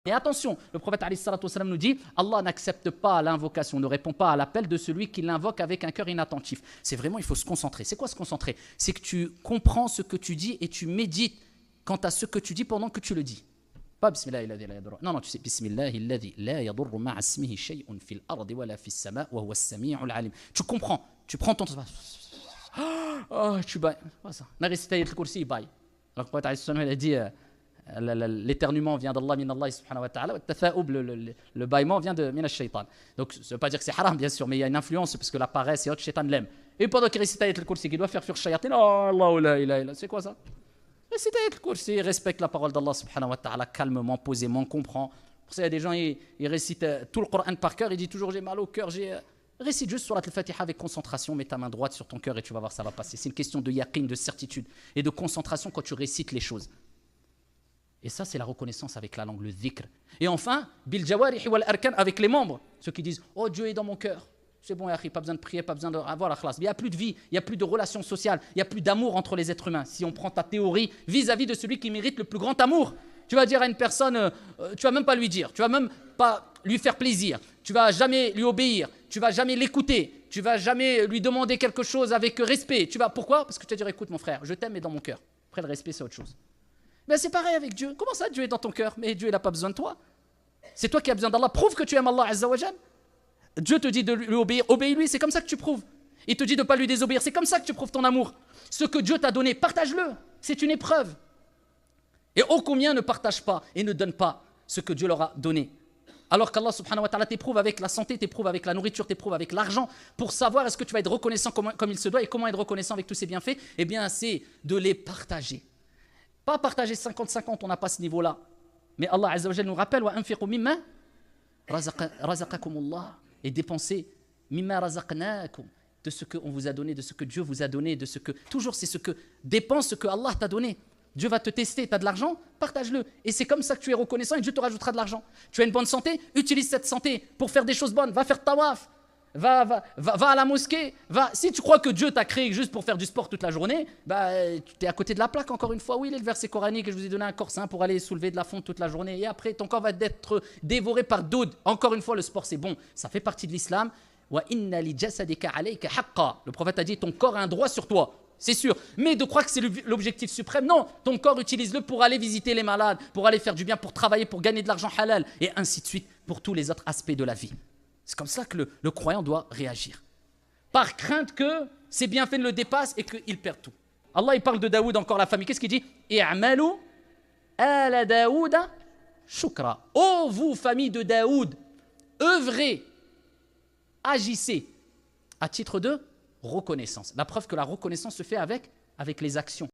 Et attention, le prophète alayhi salatu wassalam nous dit, Allah n'accepte pas l'invocation, ne répond pas à l'appel de celui qui l'invoque avec un cœur inattentif. C'est vraiment, il faut se concentrer. C'est quoi se concentrer? C'est que tu comprends ce que tu dis et tu médites quant à ce que tu dis pendant que tu le dis. Pas bismillahilladhi la yadurru. Non, tu sais, bismillahilladhi la yadurru ma'a ismihi shay'un fil ardi wa la fis sama wa huwa as-sami'ul alim. Tu comprends, tu prends ton... Oh, tu bailles. Ça. Na récité ayatul kursi, il baille. Alors le prophète alayhi salatu wassalam, il a dit... L'éternuement vient d'Allah, min Allah subhanahu wa ta'ala, le bâillement vient de min ash-shaytan. Donc ça ne veut pas dire que c'est haram bien sûr, mais il y a une influence parce que la paresse et autres, shaytan l'aime. Et pendant qu'il récite ayatul kursi, qu'il doit faire fuir shayatin, oh Allah la ilaha illa, c'est quoi ça? Récite ayatul kursi, respecte la parole d'Allah subhanahu wa ta'ala calmement, posément, comprend. Pour ça il y a des gens, ils récitent tout le Coran par cœur, ils disent toujours j'ai mal au cœur, récite juste surat al-Fatiha avec concentration, mets ta main droite sur ton cœur et tu vas voir ça va passer. C'est une question de yaqin, de certitude et de concentration quand tu récites les choses. Et ça, c'est la reconnaissance avec la langue, le dhikr. Et enfin, bil jawarihi wal arkan, avec les membres. Ceux qui disent, oh Dieu est dans mon cœur. C'est bon, yahri, pas besoin de prier, pas besoin de... Voilà, khlas. Il n'y a plus de vie, il n'y a plus de relations sociales, il n'y a plus d'amour entre les êtres humains. Si on prend ta théorie vis-à-vis de celui qui mérite le plus grand amour, tu vas dire à une personne, tu vas même pas lui dire, tu vas même pas lui faire plaisir, tu vas jamais lui obéir, tu vas jamais l'écouter, tu vas jamais lui demander quelque chose avec respect. Pourquoi? Parce que tu vas dire, écoute mon frère, je t'aime mais dans mon cœur. Après le respect, c'est autre chose. Mais c'est pareil avec Dieu. Comment ça, Dieu est dans ton cœur? Mais Dieu, il n'a pas besoin de toi. C'est toi qui as besoin d'Allah. Prouve que tu aimes Allah Azza wa Jal. Dieu te dit de lui obéir. Obéis-lui, c'est comme ça que tu prouves. Il te dit de ne pas lui désobéir. C'est comme ça que tu prouves ton amour. Ce que Dieu t'a donné, partage-le. C'est une épreuve. Et ô combien ne partage pas et ne donne pas ce que Dieu leur a donné. Alors qu'Allah subhanahu wa ta'ala t'éprouve avec la santé, t'éprouve avec la nourriture, t'éprouve avec l'argent, pour savoir est-ce que tu vas être reconnaissant comme il se doit et comment être reconnaissant avec tous ces bienfaits. Eh bien, c'est de les partager. Pas partager 50-50, on n'a pas ce niveau-là. Mais Allah Azza wa Jalla nous rappelle wa anfiqu mimma razaqakumullah, et dépensez mimma razaqnakum, de ce qu'on vous a donné, de ce que Dieu vous a donné, de ce que toujours c'est ce que dépense ce que Allah t'a donné. Dieu va te tester, tu as de l'argent, partage-le. Et c'est comme ça que tu es reconnaissant et Dieu te rajoutera de l'argent. Tu as une bonne santé, utilise cette santé pour faire des choses bonnes, va faire tawaf. Va à la mosquée. Si tu crois que Dieu t'a créé juste pour faire du sport toute la journée, tu es à côté de la plaque encore une fois. Oui, il est le verset coranique que je vous ai donné un corps sain pour aller soulever de la fonte toute la journée. Et après, ton corps va être dévoré par d'autres. Encore une fois, le sport c'est bon. Ça fait partie de l'islam. Wa inna li jasadika alayka haqqa. Le prophète a dit ton corps a un droit sur toi. C'est sûr. Mais de croire que c'est l'objectif suprême, non. Ton corps, utilise-le pour aller visiter les malades, pour aller faire du bien, pour travailler, pour gagner de l'argent halal. Et ainsi de suite pour tous les autres aspects de la vie. C'est comme ça que le croyant doit réagir. Par crainte que ses bienfaits ne le dépassent et qu'il perde tout. Allah, il parle de Daoud, encore la famille. Qu'est-ce qu'il dit? I'malu ala Daouda shukra. Ô vous, famille de Daoud, œuvrez, agissez à titre de reconnaissance. La preuve que la reconnaissance se fait avec les actions.